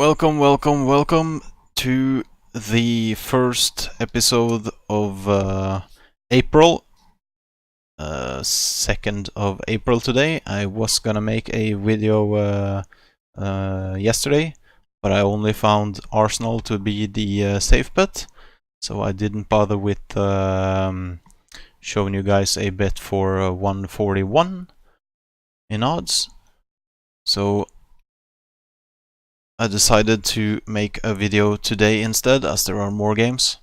Welcome to the first episode of April. 2nd of April today. I was gonna make a video yesterday, but I only found Arsenal to be the safe bet, so I didn't bother with showing you guys a bet for 141 in odds. So I decided to make a video today instead, as there are more games.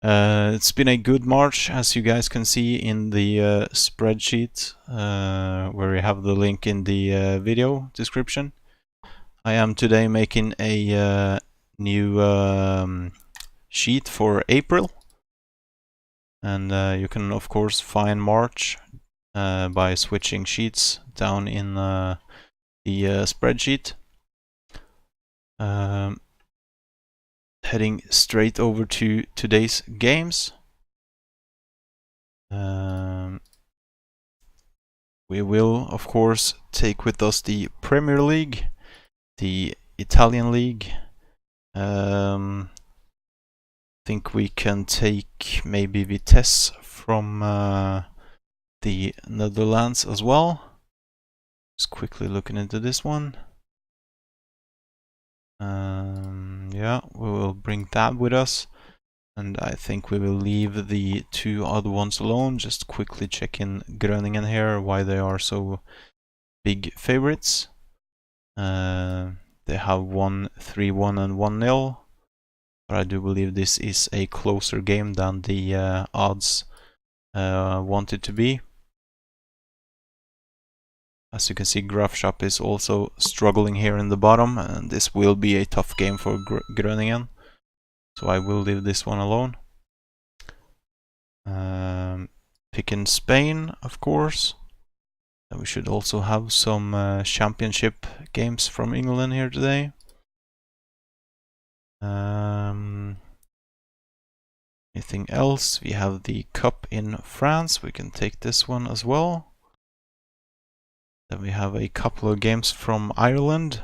It's been a good March, as you guys can see in the spreadsheet, where you have the link in the video description. I am today making a new sheet for April, and you can of course find March by switching sheets down in the spreadsheet. Heading straight over to today's games. We will, of course, take with us the Premier League, the Italian League. Think we can take maybe Vitesse from the Netherlands as well. Just quickly looking into this one. Yeah, we will bring that with us, and I think we will leave the two other ones alone. Just quickly checking Groningen here, why they are so big favorites. They have won 3-1 and 1-0, but I do believe this is a closer game than the odds want it to be. As you can see, Graafschap is also struggling here in the bottom, and this will be a tough game for Groningen, so I will leave this one alone. Picking Spain, of course. And we should also have some championship games from England here today. Anything else? We have the Cup in France. We can take this one as well. Then we have a couple of games from Ireland.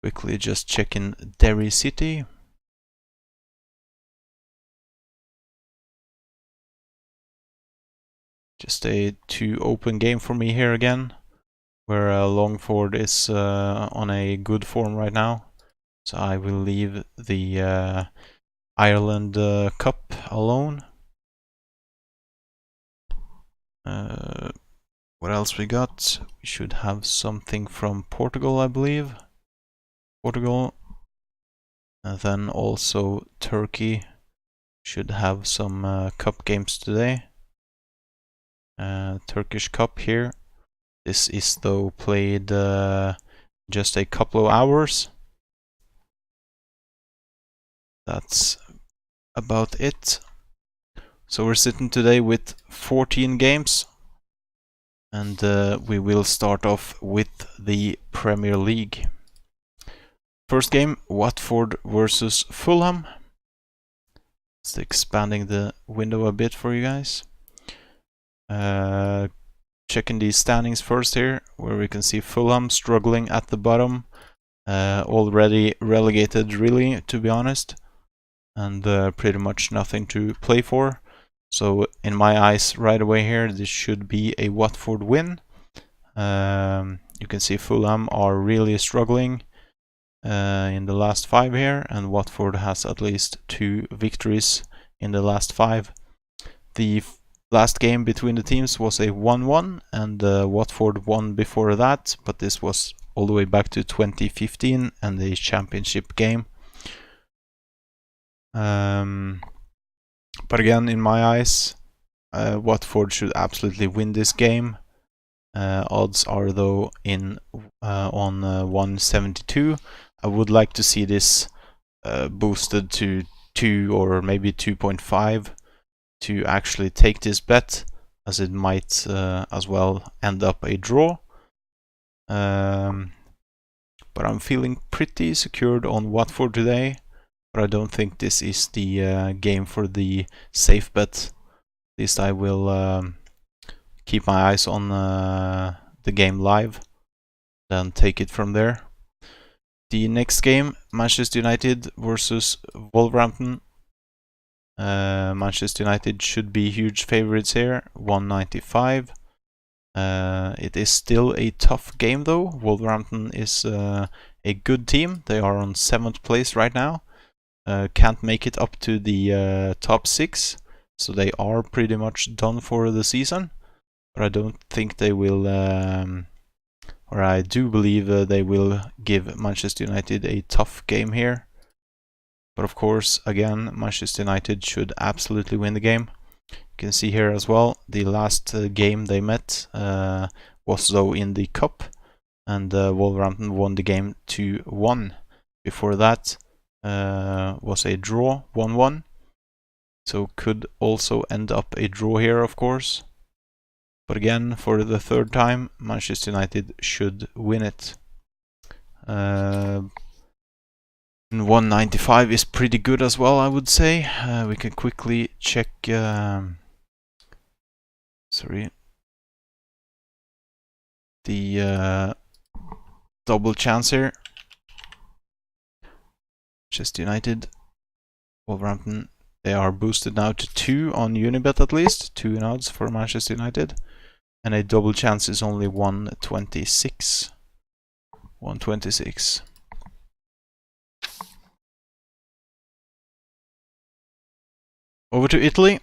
Quickly just checking Derry City. Just a two open game for me here again, where Longford is on a good form right now. So I will leave the Ireland Cup alone. What else we got? We should have something from Portugal, I believe. Portugal. And then also Turkey should have some cup games today. Turkish Cup here. This is though played just a couple of hours. That's about it. So we're sitting today with 14 games, and we will start off with the Premier League. First game, Watford versus Fulham. Just expanding the window a bit for you guys. Checking the standings first here, where we can see Fulham struggling at the bottom, already relegated really, to be honest, and pretty much nothing to play for. So in my eyes right away here, this should be a Watford win. You can see Fulham are really struggling in the last 5 here, and Watford has at least 2 victories in the last 5. The last game between the teams was a 1-1, and Watford won before that, but this was all the way back to 2015 and the championship game. But again, in my eyes, Watford should absolutely win this game. Odds are though on 172. I would like to see this boosted to 2 or maybe 2.5 to actually take this bet, as it might as well end up a draw. But I'm feeling pretty secured on Watford today, but I don't think this is the game for the safe bet. At least I will keep my eyes on the game live. then take it from there. The next game, Manchester United versus Wolverhampton. Manchester United should be huge favorites here, 195. It is still a tough game though. Wolverhampton is a good team. They are on 7th place right now. Can't make it up to the top 6, so they are pretty much done for the season. But I don't think they will, or I do believe they will give Manchester United a tough game here. But of course, again, Manchester United should absolutely win the game. You can see here as well, the last game they met was though in the cup, and Wolverhampton won the game 2-1. Before that was a draw, 1-1. So could also end up a draw here, of course. But again, for the third time, Manchester United should win it. 195 is pretty good as well, I would say. We can quickly check. The double chance here. Manchester United, Wolverhampton. They are boosted now to 2 on Unibet at least. 2 in odds for Manchester United. And a double chance is only 126. 126. Over to Italy.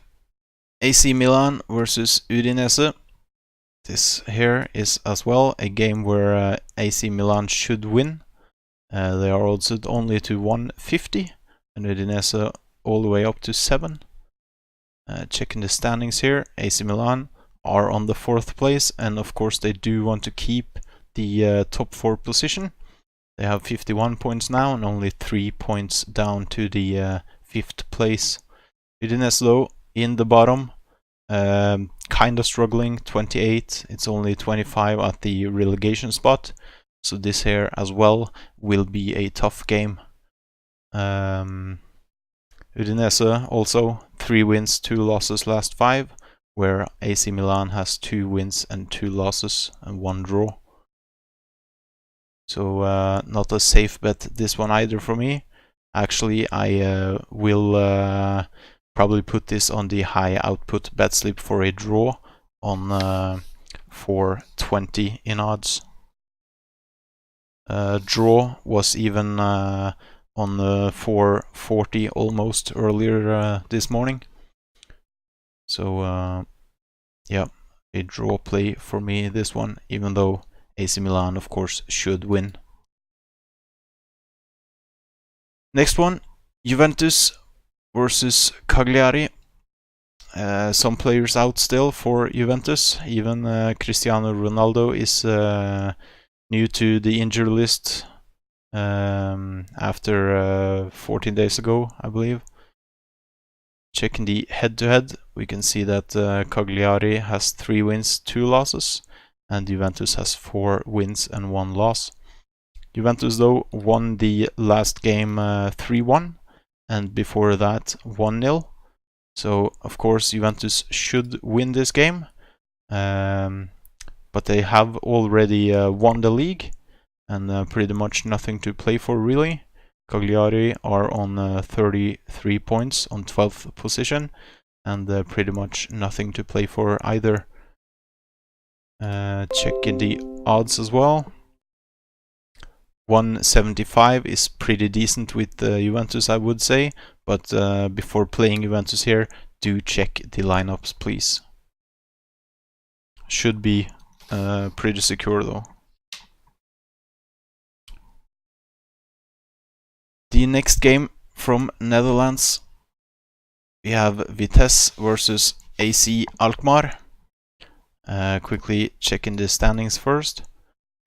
AC Milan versus Udinese. This here is as well a game where AC Milan should win. They are odded only to 150, and Udinese all the way up to 7. Checking the standings here, AC Milan are on the 4th place, and of course they do want to keep the top 4 position. They have 51 points now and only 3 points down to the 5th place. Udinese though in the bottom, kind of struggling, 28. It's only 25 at the relegation spot, so this here as well will be a tough game. Udinese also 3 wins, 2 losses last 5, where AC Milan has 2 wins and 2 losses and 1 draw. So not a safe bet this one either for me. Actually, I will probably put this on the high output bet slip for a draw on 420 in odds. Draw was even on 440 almost earlier this morning. So yeah, a draw play for me this one, even though AC Milan of course should win. Next one, Juventus versus Cagliari. Some players out still for Juventus. Even Cristiano Ronaldo is new to the injury list after 14 days ago, I believe. Checking the head-to-head, we can see that Cagliari has 3 wins, 2 losses, and Juventus has 4 wins and 1 loss. Juventus though won the last game 3-1, and before that 1-0. So of course Juventus should win this game, but they have already won the league, and pretty much nothing to play for really. Cagliari are on 33 points on 12th position, and pretty much nothing to play for either. Checking the odds as well. 175 is pretty decent with Juventus, I would say, but before playing Juventus here, do check the lineups, please. Should be pretty secure though. The next game from Netherlands, we have Vitesse versus AC Alkmaar. Quickly checking the standings first.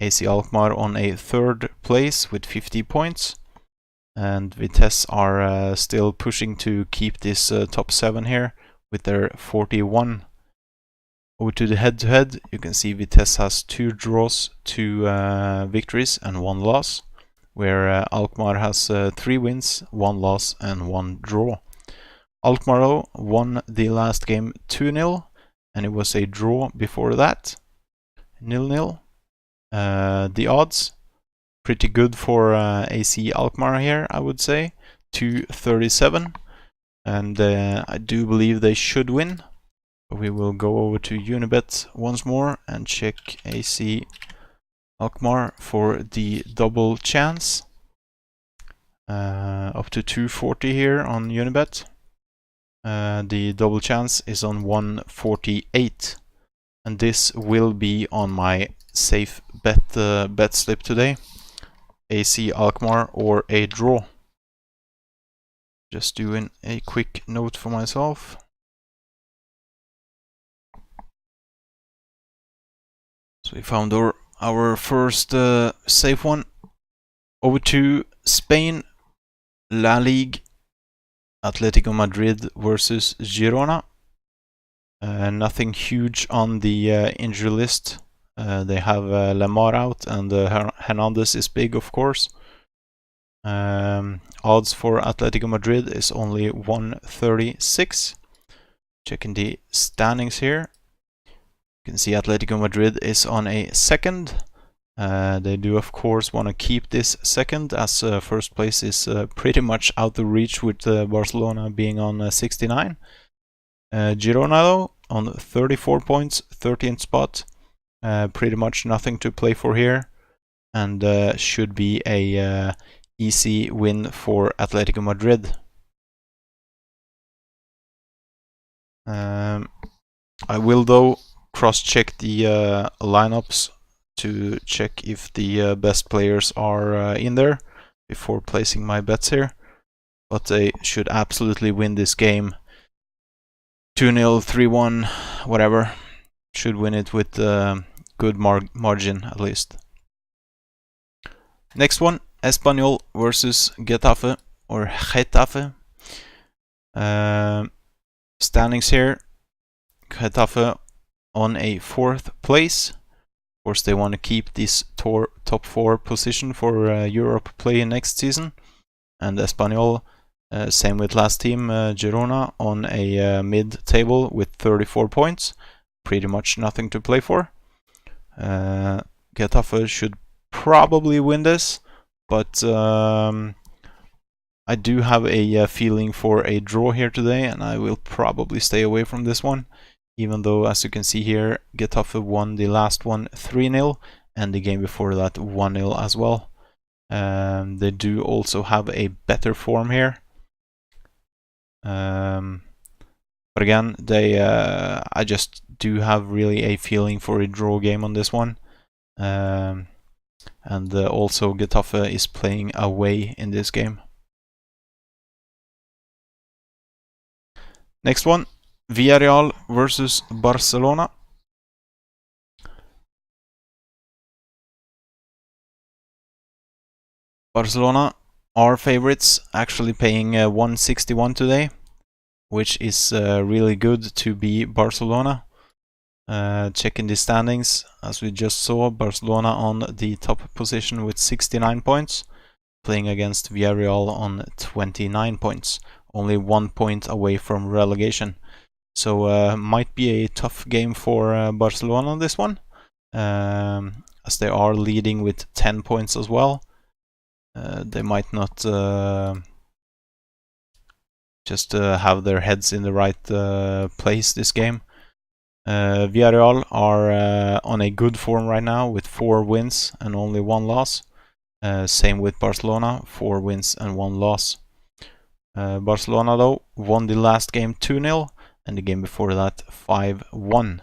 AC Alkmaar on a 3rd place with 50 points, and Vitesse are still pushing to keep this top 7 here with their 41. Over to the head-to-head, you can see Vitesse has 2 draws, 2 victories and 1 loss, where Alkmaar has 3 wins, 1 loss and 1 draw. Alkmaar won the last game 2-0, and it was a draw before that, 0-0. The odds, pretty good for AC Alkmaar here, I would say. 237. And I do believe they should win. We will go over to Unibet once more and check AC Alkmaar for the double chance. Up to 240 here on Unibet. The double chance is on 148. And this will be on my safe bet slip today. AC Alkmaar or a draw. Just doing a quick note for myself. So we found our first safe one. Over to Spain, La Ligue, Atletico Madrid versus Girona. Nothing huge on the injury list. They have Lemar out and Hernandez is big, of course. Odds for Atletico Madrid is only 136. Checking the standings here. You can see Atletico Madrid is on a second. They do, of course, want to keep this second, as first place is pretty much out of reach with Barcelona being on 69. Girona, though, on 34 points, 13th spot. Pretty much nothing to play for here, and should be a easy win for Atletico Madrid. I will, though, cross-check the lineups to check if the best players are in there before placing my bets here. But they should absolutely win this game. 2-0, 3-1, whatever. Should win it with good margin, at least. Next one, Espanyol versus Getafe, or Getafe. Standings here. Getafe on a 4th place. Of course, they want to keep this top 4 position for Europe play next season. And Espanyol, same with last team, Girona, on a mid-table with 34 points. Pretty much nothing to play for. Getafe should probably win this, but I do have a feeling for a draw here today, and I will probably stay away from this one. Even though, as you can see here, Getafe won the last one 3-0, and the game before that 1-0 as well. They do also have a better form here. But again, I just do have really a feeling for a draw game on this one. And also Getafe is playing away in this game. Next one, Villarreal versus Barcelona. Barcelona are favorites, actually paying 161 today, which is really good to be Barcelona. Checking the standings, as we just saw, Barcelona on the top position with 69 points, playing against Villarreal on 29 points, only 1 point away from relegation. So might be a tough game for Barcelona on this one, as they are leading with 10 points as well. They might not just have their heads in the right place this game. Villarreal are on a good form right now with 4 wins and only 1 loss. Same with Barcelona, 4 wins and 1 loss. Barcelona, though, won the last game 2-0 and the game before that 5-1.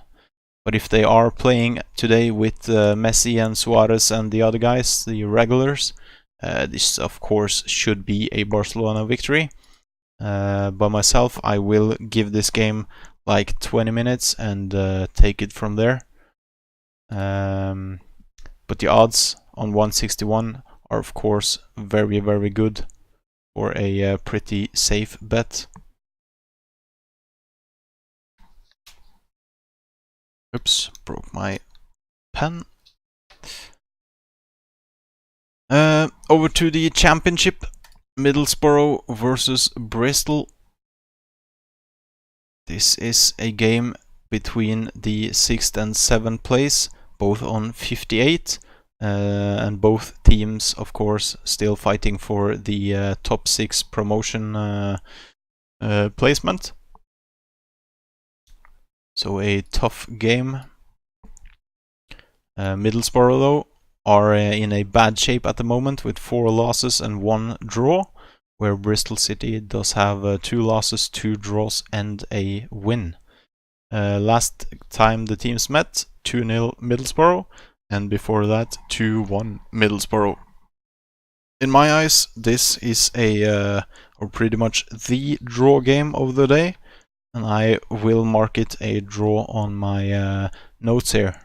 But if they are playing today with Messi and Suarez and the other guys, the regulars, this of course should be a Barcelona victory. By myself, I will give this game like 20 minutes and take it from there. But the odds on 161 are of course very, very good for a pretty safe bet. Oops, broke my pen. Over to the championship, Middlesbrough versus Bristol. This is a game between the 6th and 7th place, both on 58. and both teams, of course, still fighting for the top 6 promotion placement. So a tough game. Middlesbrough, though, are in a bad shape at the moment with 4 losses and 1 draw, where Bristol City does have 2 losses, 2 draws and a win. Last time the teams met, 2-0 Middlesbrough, and before that 2-1 Middlesbrough. In my eyes, this is or pretty much the draw game of the day, and I will mark it a draw on my notes here.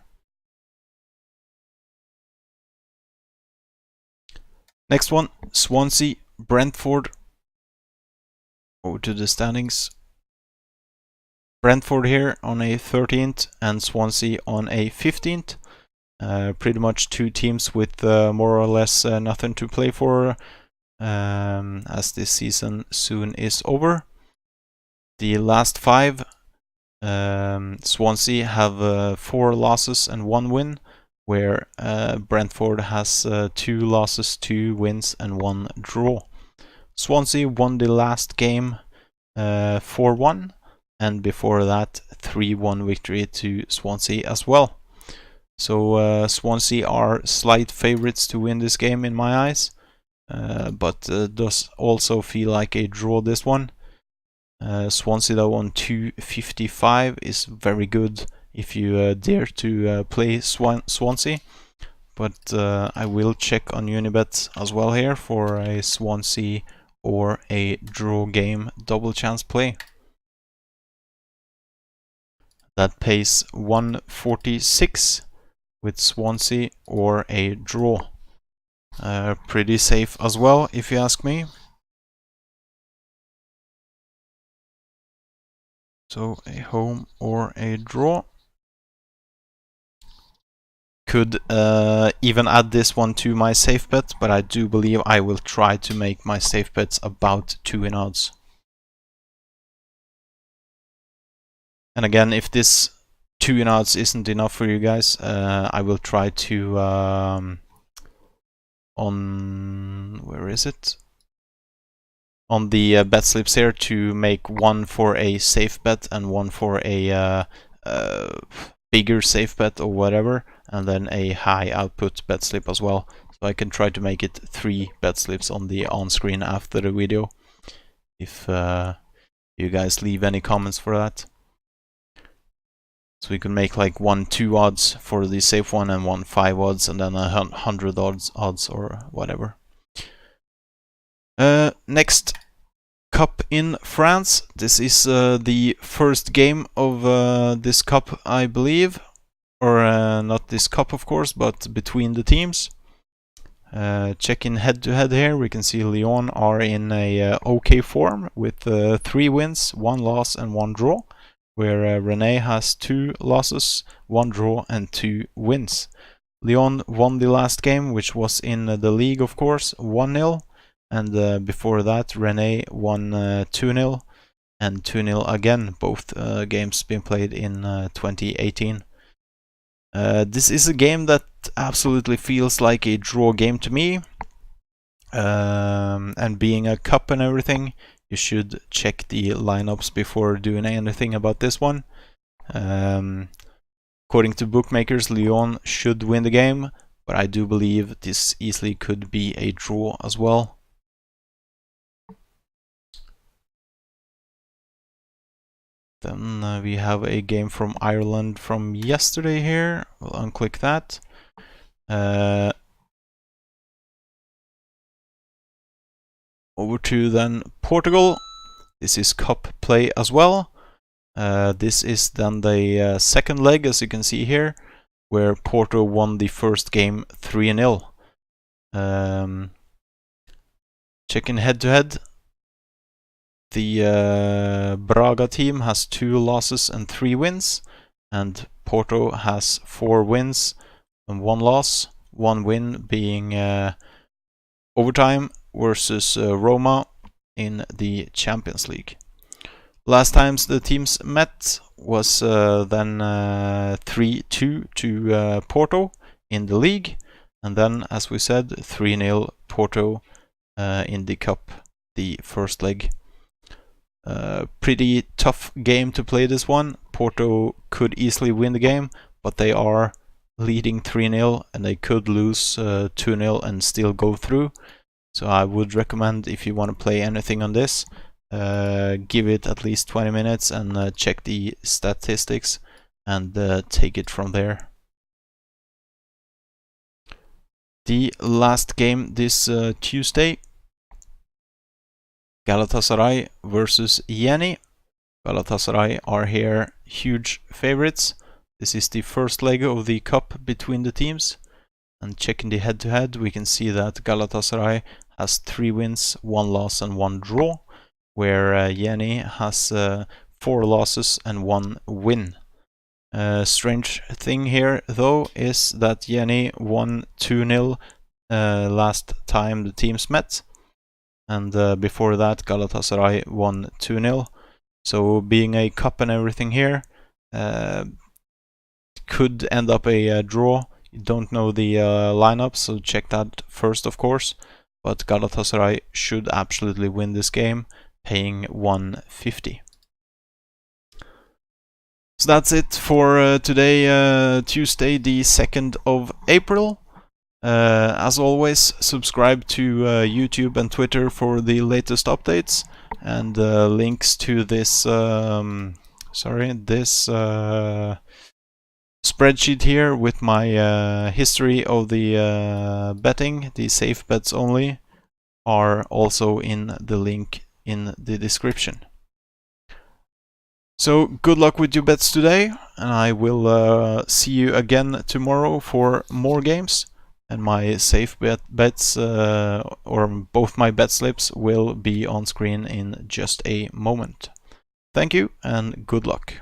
Next one, Swansea, Brentford. Over to the standings. Brentford here on a 13th and Swansea on a 15th. Pretty much 2 teams with more or less nothing to play for, as this season soon is over. The last 5, Swansea have 4 losses and 1 win, where Brentford has 2 losses, 2 wins and 1 draw. Swansea won the last game 4-1, and before that 3-1 victory to Swansea as well. So Swansea are slight favorites to win this game in my eyes, but does also feel like a draw this one. Swansea though on 2.55 is very good if you dare to play Swansea, but I will check on Unibet as well here for a Swansea or a draw game double chance play. That pays 146 with Swansea or a draw. Pretty safe as well, if you ask me. So a home or a draw. Could even add this one to my safe bet, but I do believe I will try to make my safe bets about 2 in odds. And again, if this 2 in odds isn't enough for you guys, I will try to on where is it? On the bet slips here to make one for a safe bet and one for a bigger safe bet or whatever, and then a high output bet slip as well. So I can try to make it 3 bet slips on the on-screen after the video, if you guys leave any comments for that. So we can make like 1 2 odds for the safe one and 1 5 odds, and then 100 odds or whatever. Next, Cup in France. This is the first game of this cup, I believe. Or not this cup, of course, but between the teams. Checking head-to-head here, we can see Lyon are in a okay form with 3 wins, 1 loss and 1 draw, where Rennes has 2 losses, 1 draw and 2 wins. Lyon won the last game, which was in the league, of course, 1-0, and before that Rennes won 2-0 and 2-0 again, both games being played in 2018. This is a game that absolutely feels like a draw game to me, and being a cup and everything, you should check the lineups before doing anything about this one. According to bookmakers, Lyon should win the game, but I do believe this easily could be a draw as well. Then we have a game from Ireland from yesterday here. We'll unclick that. Over to then Portugal. This is cup play as well. This is then the second leg, as you can see here, where Porto won the first game 3-0. Checking head-to-head. The Braga team has 2 losses and 3 wins, and Porto has 4 wins and 1 loss, 1 win being overtime versus Roma in the Champions League. Last times the teams met was then 3-2 to Porto in the league, And then, as we said, 3-0 Porto in the cup, the first leg. Pretty tough game to play this one. Porto could easily win the game, but they are leading 3-0 and they could lose 2-0 and still go through. So I would recommend, if you want to play anything on this, give it at least 20 minutes and check the statistics and take it from there. The last game this Tuesday, Galatasaray versus Yeni. Galatasaray are here huge favorites. This is the first leg of the cup between the teams. And checking the head-to-head, we can see that Galatasaray has 3 wins, 1 loss and 1 draw, where Yeni has 4 losses and 1 win. Strange thing here, though, is that Yeni won 2-0 last time the teams met. And before that, Galatasaray won 2-0. So being a cup and everything here, could end up a draw. You don't know the lineup, so check that first, of course. But Galatasaray should absolutely win this game, paying 150. So that's it for today, Tuesday, the 2nd of April. As always, subscribe to YouTube and Twitter for the latest updates, and links to this spreadsheet here with my history of the betting, the safe bets only, are also in the link in the description. So good luck with your bets today, and I will see you again tomorrow for more games. And my safe bets, or both my bet slips, will be on screen in just a moment. Thank you and good luck.